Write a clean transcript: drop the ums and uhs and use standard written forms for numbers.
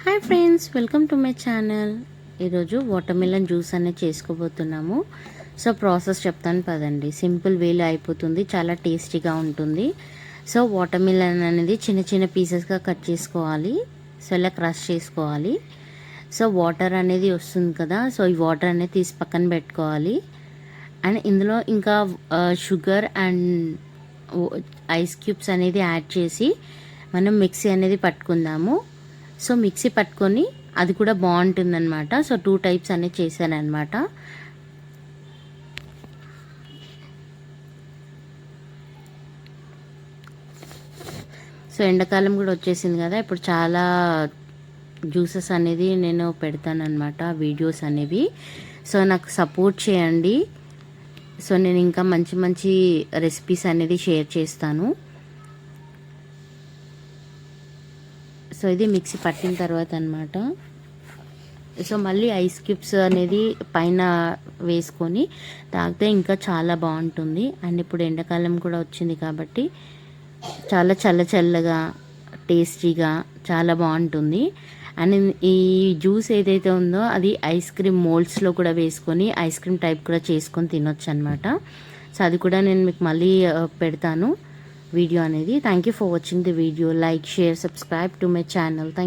Hi friends, welcome to my channel. ఈరోజు watermelon juice అనేది చేసుకోబోతున్నాము. So process చెప్తాను పదండి. సింపుల్ వేలో అయిపోతుంది, చాలా టేస్టీగా ఉంటుంది. సో వాటర్మెలన్ అనేది చిన్న చిన్న పీసెస్గా కట్ చేసుకోవాలి. సో ఇలా క్రష్ చేసుకోవాలి. సో వాటర్ అనేది వస్తుంది కదా, సో ఈ వాటర్ అనేది తీసి పక్కన పెట్టుకోవాలి. అండ్ ఇందులో ఇంకా షుగర్ అండ్ ఐస్ క్యూబ్స్ అనేది యాడ్ చేసి మనం మిక్సీ అనేది పట్టుకుందాము. సో మిక్సీ పట్టుకొని అది కూడా బాగుంటుందన్నమాట. సో 2 టైప్స్ అనేది చేశానమాట. సో ఎండాకాలం కూడా వచ్చేసింది కదా, ఇప్పుడు చాలా జ్యూసెస్ అనేది నేను పెడతానమాట, వీడియోస్ అనేవి. సో నాకు సపోర్ట్ చేయండి. సో నేను ఇంకా మంచి మంచి రెసిపీస్ అనేది షేర్ చేస్తాను. సో ఇది మిక్సీ పట్టిన తర్వాత అనమాట. సో మళ్ళీ ఐస్ క్యూబ్స్ అనేది పైన వేసుకొని తాగితే ఇంకా చాలా బాగుంటుంది. అండ్ ఇప్పుడు ఎండాకాలం కూడా వచ్చింది కాబట్టి చాలా చల్లగా టేస్టీగా చాలా బాగుంటుంది. అండ్ ఈ జ్యూస్ ఏదైతే ఉందో అది ఐస్ క్రీమ్ మోల్డ్స్లో కూడా వేసుకొని ఐస్ క్రీమ్ టైప్ కూడా చేసుకొని తినొచ్చు అనమాట. సో అది కూడా నేను మీకు మళ్ళీ పెడతాను వీడియో అనేది. Thank you for watching the video. Like, share, subscribe to my channel. Thank